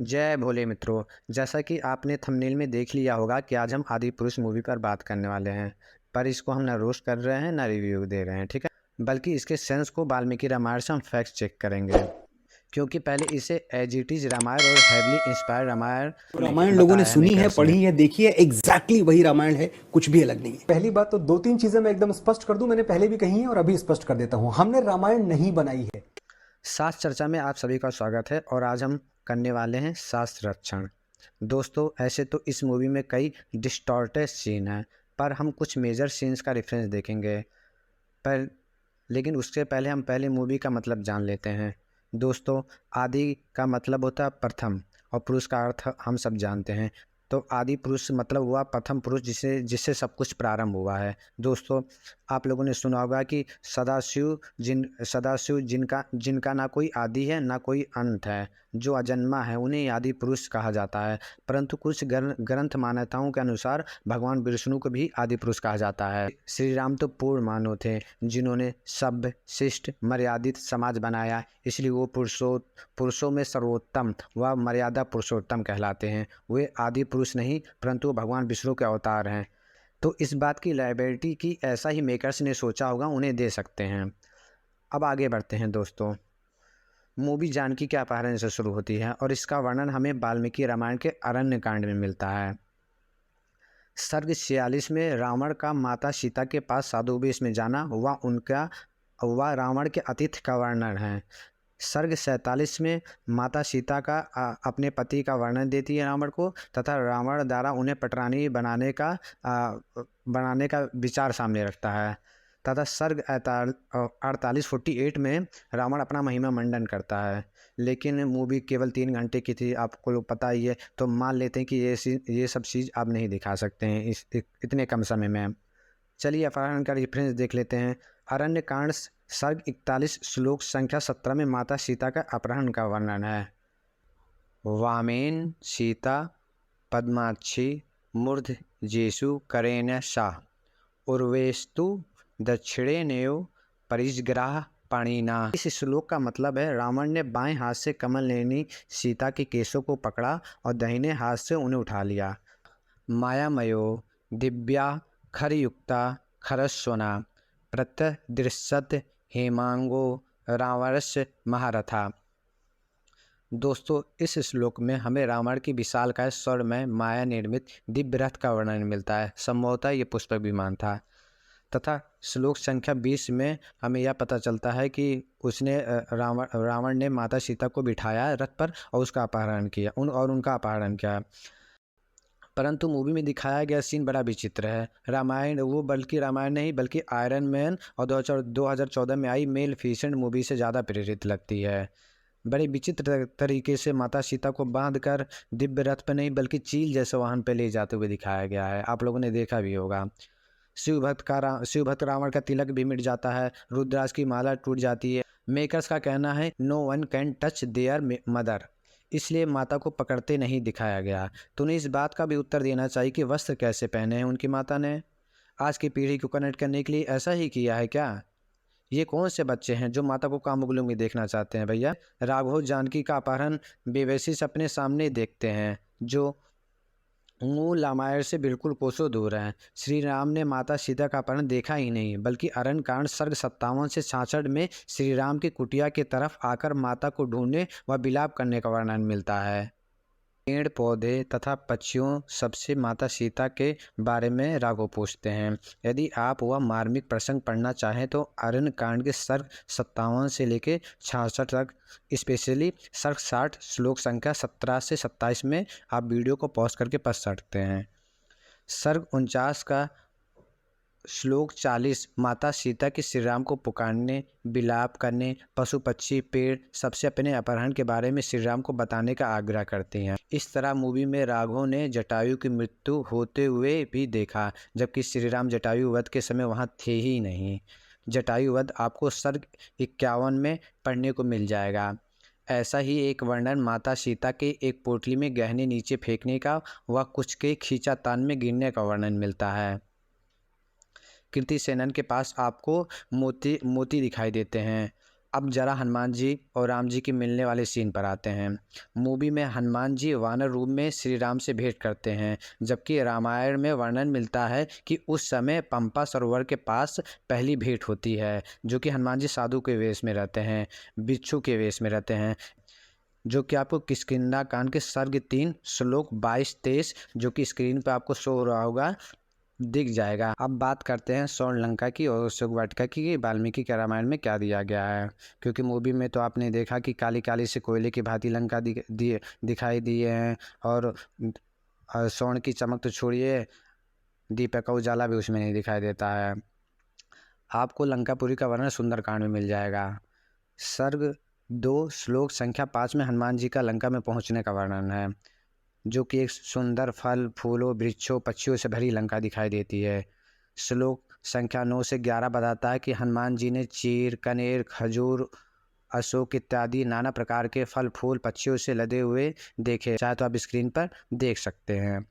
जय भोले मित्रों। जैसा कि आपने थंबनेल में देख लिया होगा कि आज हम आदि पुरुष मूवी पर बात करने वाले हैं, पर इसको हम ना रोस्ट कर रहे हैं ना रिव्यू दे रहे हैं, ठीक है। बल्कि इसके सेंस को वाल्मीकि रामायण से हम फैक्ट चेक करेंगे, क्योंकि पहले इसे एज इट इज रामायण और हैवली इंस्पायर्ड रामायण रामायण लोगों ने बताया है सुनी है, मेकर्स ने। पढ़ी है, देखी है, एग्जैक्टली वही रामायण है, कुछ भी अलग नहीं है। पहली बात तो दो तीन चीजें मैं एकदम स्पष्ट कर दूं, मैंने पहले भी कही है और अभी स्पष्ट कर देता हूं। हमने रामायण नहीं बनाई है। शास्त्र चर्चा में आप सभी का स्वागत है और आज हम करने वाले हैं शास्त्र रक्षण। दोस्तों, ऐसे तो इस मूवी में कई डिस्टॉर्टेड सीन हैं, पर हम कुछ मेजर सीन्स का रेफरेंस देखेंगे। पर लेकिन उससे पहले हम पहले मूवी का मतलब जान लेते हैं। दोस्तों, आदि का मतलब होता है प्रथम और पुरुष का अर्थ हम सब जानते हैं। तो आदि पुरुष मतलब हुआ प्रथम पुरुष, जिससे जिससे सब कुछ प्रारंभ हुआ है। दोस्तों, आप लोगों ने सुना होगा कि सदाशिव जिनका जिनका ना कोई आदि है ना कोई अंत है, जो अजन्मा है, उन्हें आदि पुरुष कहा जाता है। परंतु कुछ ग्रंथ मान्यताओं के अनुसार भगवान विष्णु को भी आदि पुरुष कहा जाता है। श्री राम तो पूर्ण मानव थे, जिन्होंने सभ्य शिष्ट मर्यादित समाज बनाया, इसलिए वो पुरुषों में सर्वोत्तम व मर्यादा पुरुषोत्तम कहलाते हैं। वे आदि पुरुष नहीं, परंतु भगवान विष्णु के अवतार हैं। तो इस बात की लायबिलिटी की ऐसा ही मेकर्स ने सोचा होगा, उन्हें दे सकते हैं। अब आगे बढ़ते हैं दोस्तों। मूवी जानकी के अपहरण से शुरू होती है और इसका वर्णन हमें वाल्मीकि रामायण के अरण्य कांड में मिलता है। सर्ग 46 में रावण का माता सीता के पास साधु वेश में जाना व रावण के अतिथि का वर्णन है। सर्ग 47 में माता सीता का अपने पति का वर्णन देती है रावण को, तथा रावण द्वारा उन्हें पटरानी बनाने का विचार सामने रखता है। तथा सर्ग 48 में रावण अपना महिमा मंडन करता है। लेकिन मूवी केवल 3 घंटे की थी, आपको लोग पता ही है, तो मान लेते हैं कि ये सब चीज़ आप नहीं दिखा सकते हैं इतने कम समय में। चलिए अपहरण का रेफरेंस देख लेते हैं। अरण्य कांड सर्ग 41 श्लोक संख्या 17 में माता सीता का अपहरण का वर्णन है। वामेन सीता पद्माक्षी मूर्ध जेसु करेण शाह उर्वेस्तु दक्षिणेनेव परिजग्राह पाणिना। इस श्लोक का मतलब है, रावण ने बाएं हाथ से कमल नयनी सीता के केशों को पकड़ा और दाहिने हाथ से उन्हें उठा लिया। मायामयो दिव्या खरयुक्ता खरस्वना प्रत्यदृश्यत हेमांगो रावणस्य महारथा। दोस्तों, इस श्लोक में हमें रावण की विशालकाय स्वर्णमय माया निर्मित दिव्य रथ का वर्णन मिलता है। संभवतः ये पुष्पक विमान था। तथा श्लोक संख्या 20 में हमें यह पता चलता है कि उसने रावण ने माता सीता को बिठाया रथ पर और उसका अपहरण किया उनका अपहरण किया। परंतु मूवी में दिखाया गया सीन बड़ा विचित्र है। रामायण नहीं बल्कि आयरन मैन और 2014 में आई मेलेफिसेंट मूवी से ज़्यादा प्रेरित लगती है। बड़े विचित्र तरीके से माता सीता को बांधकर दिव्य रथ पर नहीं बल्कि चील जैसे वाहन पर ले जाते हुए दिखाया गया है। आप लोगों ने देखा भी होगा। शिव भक्त रावण का तिलक भी मिट जाता है, रुद्राक्ष की माला टूट जाती है। मेकर्स का कहना है no one can touch their mother, इसलिए माता को पकड़ते नहीं दिखाया गया। तो उन्हें इस बात का भी उत्तर देना चाहिए कि वस्त्र कैसे पहने हैं उनकी माता ने। आज की पीढ़ी को कनेक्ट करने के लिए ऐसा ही किया है क्या? ये कौन से बच्चे हैं जो माता को कामुगलू में देखना चाहते हैं भैया? राघव जानकी का अपहरण बेवैसी सपने सामने देखते हैं, जो मूल रामायण से बिल्कुल कोसों दूर है। श्री राम ने माता सीता का अपहरण देखा ही नहीं, बल्कि अरण्य कांड सर्ग 57 से 66 में श्री राम की कुटिया की तरफ आकर माता को ढूंढने व विलाप करने का वर्णन मिलता है। पेड़ पौधे तथा पक्षियों सबसे माता सीता के बारे में राघव पूछते हैं। यदि आप वह मार्मिक प्रसंग पढ़ना चाहें तो अरण्य कांड के सर्ग 57 से लेकर 66 तक, स्पेशली सर्ग 60 श्लोक संख्या 17 से 27 में आप वीडियो को पॉज करके पढ़ सकते हैं। सर्ग 49 का श्लोक 40 माता सीता की श्री राम को पुकारने, विलाप करने, पशु पक्षी पेड़ सबसे अपने अपहरण के बारे में श्री राम को बताने का आग्रह करती हैं। इस तरह मूवी में राघव ने जटायु की मृत्यु होते हुए भी देखा, जबकि श्री राम जटायु वध के समय वहां थे ही नहीं। जटायु वध आपको सर्ग 51 में पढ़ने को मिल जाएगा। ऐसा ही एक वर्णन माता सीता के एक पोटली में गहने नीचे फेंकने का व कुछ के खींचातान में गिरने का वर्णन मिलता है। कीर्ति सेनन के पास आपको मोती दिखाई देते हैं। अब जरा हनुमान जी और राम जी की मिलने वाले सीन पर आते हैं। मूवी में हनुमान जी वानर रूप में श्री राम से भेंट करते हैं, जबकि रामायण में वर्णन मिलता है कि उस समय पंपा सरोवर के पास पहली भेंट होती है, जो कि हनुमान जी साधु के वेश में रहते हैं, बिच्छू के वेश में रहते हैं, जो कि आपको किष्किंधा कांड के सर्ग 3 श्लोक 22-23 जो कि स्क्रीन पर आपको शो हो रहा होगा, दिख जाएगा। अब बात करते हैं स्वर्ण लंका की और अशोक वाटिका की कि वाल्मीकि के रामायण में क्या दिया गया है। क्योंकि मूवी में तो आपने देखा कि काली काली से कोयले की भांति लंका दिखाई दिए हैं, और स्वर्ण की चमक तो छोड़िए, दीपक का उजाला भी उसमें नहीं दिखाई देता है। आपको लंकापुरी का वर्णन सुंदरकांड में मिल जाएगा। सर्ग 2 श्लोक संख्या 5 में हनुमान जी का लंका में पहुंचने का वर्णन है, जो कि एक सुंदर फल फूलों वृक्षों पक्षियों से भरी लंका दिखाई देती है। श्लोक संख्या 9 से 11 बताता है कि हनुमान जी ने चीर, कनेर, खजूर, अशोक इत्यादि नाना प्रकार के फल फूल पक्षियों से लदे हुए देखे। चाहे तो आप स्क्रीन पर देख सकते हैं।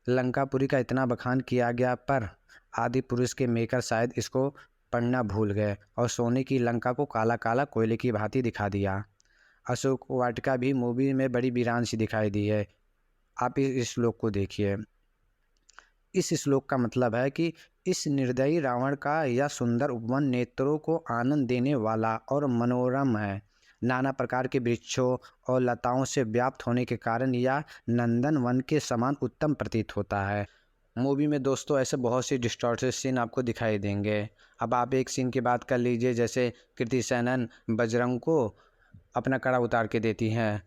लंकापुरी का इतना बखान किया गया, पर आदि पुरुष के मेकर शायद इसको पढ़ना भूल गए और सोने की लंका को काला काला कोयले की भांति दिखा दिया। अशोक वाटिका भी मूवी में बड़ी वीरान सी दिखाई दी है। आप इस श्लोक को देखिए। इस श्लोक का मतलब है कि इस निर्दयी रावण का यह सुंदर उपवन नेत्रों को आनंद देने वाला और मनोरम है। नाना प्रकार के वृक्षों और लताओं से व्याप्त होने के कारण यह नंदन वन के समान उत्तम प्रतीत होता है। मूवी में दोस्तों ऐसे बहुत सी डिस्टॉर्टेड सीन आपको दिखाई देंगे। अब आप एक सीन की बात कर लीजिए, जैसे कृति सेनन बजरंग को अपना कड़ा उतार के देती हैं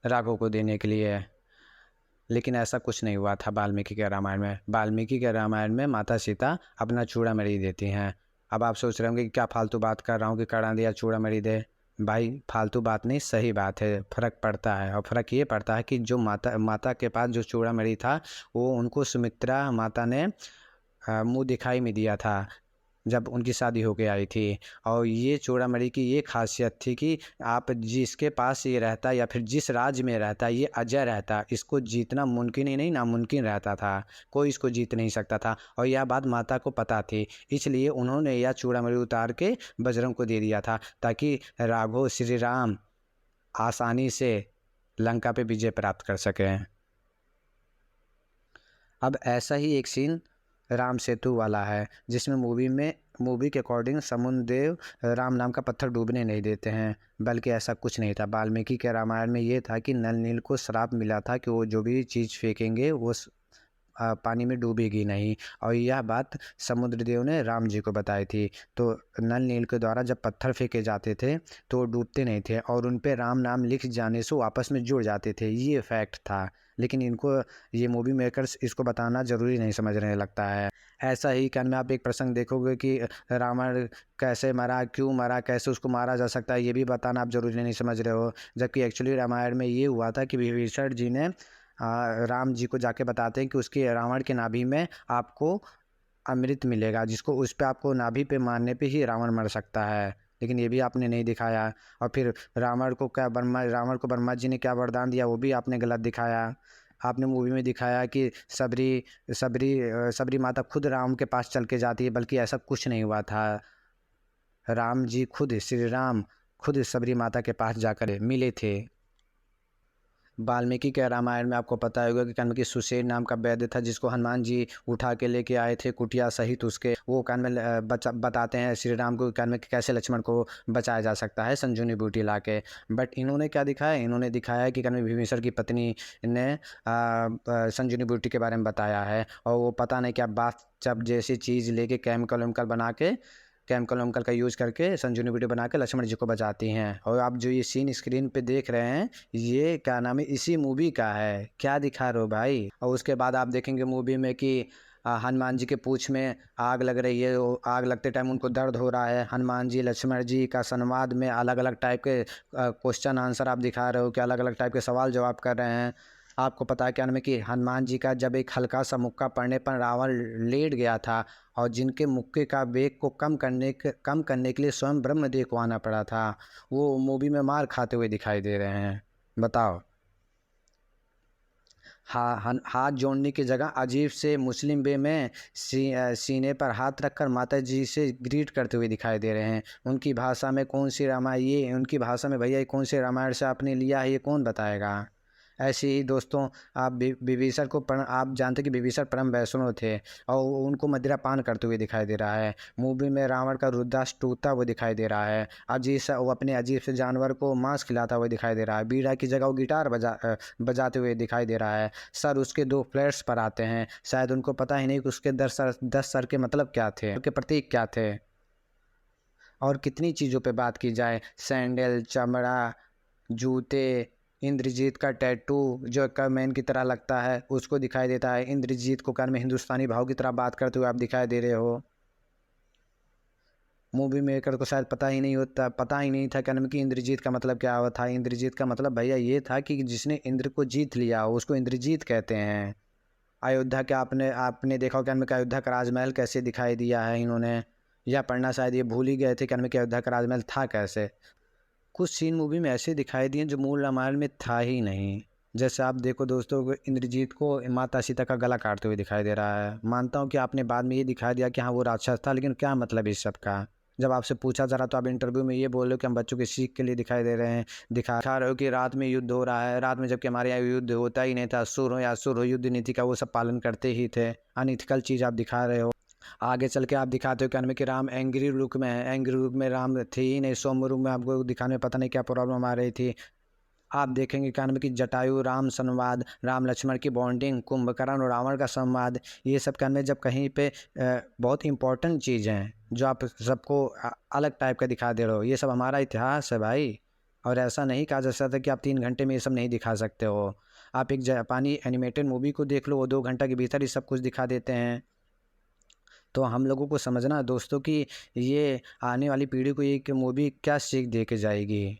राघव को देने के लिए, लेकिन ऐसा कुछ नहीं हुआ था वाल्मीकि के रामायण में। वाल्मीकि के रामायण में माता सीता अपना चूड़ामणि देती हैं। अब आप सोच रहे होंगे कि क्या फालतू बात कर रहा हूँ कि कड़ा दिया चूड़ामणि दे। भाई फालतू बात नहीं, सही बात है, फ़र्क पड़ता है। और फ़र्क ये पड़ता है कि जो माता के पास जो चूड़ामणि था वो उनको सुमित्रा माता ने मुँह दिखाई में दिया था जब उनकी शादी होके आई थी। और ये चूड़ामणि की ये खासियत थी कि आप जिसके पास ये रहता या फिर जिस राज्य में रहता ये अजय रहता, इसको जीतना मुमकिन ही नहीं नामुमकिन रहता था, कोई इसको जीत नहीं सकता था। और यह बात माता को पता थी, इसलिए उन्होंने यह चूड़ामणि उतार के बजरंग को दे दिया था, ताकि राघव श्री राम आसानी से लंका पे विजय प्राप्त कर सकें। अब ऐसा ही एक सीन राम सेतु वाला है, जिसमें मूवी के अकॉर्डिंग समुद्रदेव राम नाम का पत्थर डूबने नहीं देते हैं, बल्कि ऐसा कुछ नहीं था। वाल्मीकि के रामायण में ये था कि नल नील को श्राप मिला था कि वो जो भी चीज़ फेंकेंगे वो पानी में डूबेगी नहीं, और यह बात समुद्रदेव ने राम जी को बताई थी। तो नल नील के द्वारा जब पत्थर फेंके जाते थे तो वो डूबते नहीं थे, और उन पे राम नाम लिख जाने से वो आपस में जुड़ जाते थे, ये फैक्ट था। लेकिन इनको ये मूवी मेकर्स इसको बताना ज़रूरी नहीं समझने लगता है। ऐसा ही कान में आप एक प्रसंग देखोगे कि रावण कैसे मरा, क्यों मरा, कैसे उसको मारा जा सकता है, ये भी बताना आप ज़रूरी नहीं समझ रहे हो। जबकि एक्चुअली रामायण में ये हुआ था कि विभीषण जी ने राम जी को जाके बताते हैं कि उसके रावण के नाभि में आपको अमृत मिलेगा, जिसको उस पे आपको नाभि पे मारने पे ही रावण मर सकता है, लेकिन ये भी आपने नहीं दिखाया। और फिर रावण को ब्रह्मा जी ने क्या वरदान दिया वो भी आपने गलत दिखाया। आपने मूवी में दिखाया कि सबरी माता खुद राम के पास चल के जाती है, बल्कि ऐसा कुछ नहीं हुआ था। राम जी खुद, श्री राम खुद सबरी माता के पास जाकर मिले थे। वाल्मीकि के रामायण में आपको पता होगा कि कान में कि सुशेन नाम का वैद्य था, जिसको हनुमान जी उठा के लेके आए थे कुटिया सहित उसके। वो कान में बताते हैं श्री राम को कान में कि कैसे लक्ष्मण को बचाया जा सकता है संजीवनी बूटी ला के। बट इन्होंने क्या दिखाया, इन्होंने दिखाया कि कान में भीमेश्वर की पत्नी ने संजीवनी बूटी के बारे में बताया है, और वो पता नहीं क्या बात जब जैसी चीज़ लेके केमिकल वेमिकल बना के केमिकल वेमिकल का यूज़ करके संजीवनी बूटी बना के लक्ष्मण जी को बचाती हैं। और आप जो ये सीन स्क्रीन पे देख रहे हैं ये क्या नाम है, इसी मूवी का है। क्या दिखा रहे हो भाई। और उसके बाद आप देखेंगे मूवी में कि हनुमान जी के पूँछ में आग लग रही है, वो आग लगते टाइम उनको दर्द हो रहा है। हनुमान जी लक्ष्मण जी का संवाद में अलग अलग टाइप के क्वेश्चन आंसर आप दिखा रहे हो कि अलग अलग टाइप के सवाल जवाब कर रहे हैं। आपको पता है क्या नाम है कि हनुमान जी का जब एक हल्का सा मुक्का पड़ने पर रावण लेट गया था, और जिनके मुक्के का वेग को कम करने के लिए स्वयं ब्रह्मदेव को आना पड़ा था, वो मूवी में मार खाते हुए दिखाई दे रहे हैं। बताओ। हाथ जोड़ने की जगह अजीब से मुस्लिम वे में सीने पर हाथ रखकर माता जी से ग्रीट करते हुए दिखाई दे रहे हैं। उनकी भाषा में कौन सी रामायण, ये उनकी भाषा में भैया ये कौन से रामायण से आपने लिया है, ये कौन बताएगा। ऐसे ही दोस्तों आप विभीषण को आप जानते कि विभीषण परम वैष्णव थे और उनको मदिरा पान करते हुए दिखाई दे रहा है। मूवी में रावण का रुद्राक्ष टूटता हुआ दिखाई दे रहा है। वो अपने अजीब से जानवर को मांस खिलाता हुआ दिखाई दे रहा है। बीड़ा की जगह वो गिटार बजाते हुए दिखाई दे रहा है। सर उसके 2 फ्लैट्स पर आते हैं। शायद उनको पता ही नहीं कि उसके 10 सर के मतलब क्या थे, उनके प्रतीक क्या थे। और कितनी चीज़ों पे बात की जाए, सैंडल, चमड़ा, जूते, इंद्रजीत का टैटू जो कर्मैन की तरह लगता है उसको दिखाई देता है। इंद्रजीत को कर्म हिंदुस्तानी भाव की तरह बात करते हुए आप दिखाई दे रहे हो। मूवी मेकर को शायद पता ही नहीं था कर्म की इंद्रजीत का मतलब क्या हुआ था। इंद्रजीत का मतलब भैया ये था कि जिसने इंद्र को जीत लिया हो उसको इंद्रजीत कहते हैं। अयोध्या के आपने देखा होगा कर्म का अयोध्या का राजमहल कैसे दिखाई दिया है इन्होंने, या पढ़ना शायद ये भूल ही गए थे कर्म के अयोध्या का राजमहल था कैसे। कुछ सीन मूवी में ऐसे दिखाई दिए जो मूल रामायण में था ही नहीं। जैसे आप देखो दोस्तों, इंद्रजीत को माता सीता का गला काटते हुए दिखाई दे रहा है। मानता हूँ कि आपने बाद में ये दिखा दिया कि हाँ वो राक्षस था, लेकिन क्या मतलब इस सब का। जब आपसे पूछा जा रहा तो आप इंटरव्यू में ये बोल रहे हो कि हम बच्चों की सीख के लिए दिखाई दे रहे हैं, दिखा रहे हो कि रात में युद्ध हो रहा है। रात में जबकि हमारे यहाँ युद्ध होता ही नहीं था। असुर हो या असुर हो, युद्ध नीति का वो सब पालन करते ही थे। अनइथिकल चीज़ आप दिखा रहे हो। आगे चल के आप दिखाते हो कि कि राम एंग्री लुक में है। एंग्री लुक में राम थे ही नहीं। सौम्य रूप में आपको दिखाने में पता नहीं क्या प्रॉब्लम आ रही थी। आप देखेंगे कि जटायु राम संवाद, राम लक्ष्मण की बॉन्डिंग, कुंभकर्ण और रावण का संवाद, ये सब में जब कहीं पे बहुत इंपॉर्टेंट चीज़ हैं जो आप सबको अलग टाइप का दिखा दे रहे हो। ये सब हमारा इतिहास है भाई, और ऐसा नहीं कहा जा सकता कि आप 3 घंटे में ये सब नहीं दिखा सकते हो। आप एक जापानी एनिमेटेड मूवी को देख लो, वो 2 घंटा के भीतर ही सब कुछ दिखा देते हैं। तो हम लोगों को समझना है दोस्तों कि ये आने वाली पीढ़ी को ये मूवी क्या सीख दे के जाएगी।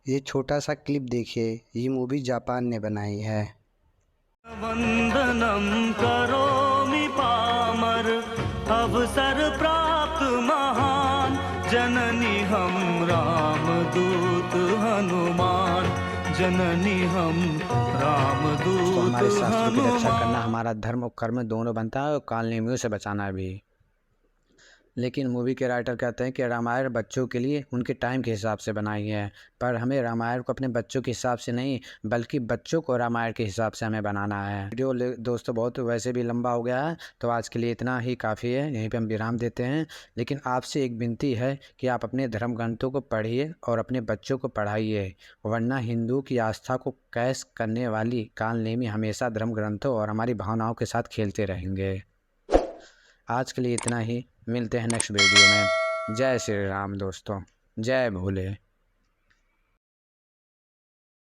ये छोटा सा क्लिप देखिए, ये मूवी जापान ने बनाई है। वंदनम करोमि पामर अवसर प्राप्त महान, जननी हम रामदूत हनुमान, जननी हम रामदूत तो हमारे शास्त्रों की रक्षा करना हनुमान। हमारा धर्म और कर्म दोनों बनता है, और काल नेमियों से बचाना भी। लेकिन मूवी के राइटर कहते हैं कि रामायण बच्चों के लिए उनके टाइम के हिसाब से बनाई है, पर हमें रामायण को अपने बच्चों के हिसाब से नहीं, बल्कि बच्चों को रामायण के हिसाब से हमें बनाना है। वीडियो दोस्तों बहुत वैसे भी लंबा हो गया है, तो आज के लिए इतना ही काफ़ी है। यहीं पे हम विराम देते हैं। लेकिन आपसे एक विनती है कि आप अपने धर्म ग्रंथों को पढ़िए और अपने बच्चों को पढ़ाइए, वरना हिंदू की आस्था को कैश करने वाली काल नेमी हमेशा धर्म ग्रंथों और हमारी भावनाओं के साथ खेलते रहेंगे। आज के लिए इतना ही। मिलते हैं नेक्स्ट वीडियो में। जय श्री राम दोस्तों, जय भोले।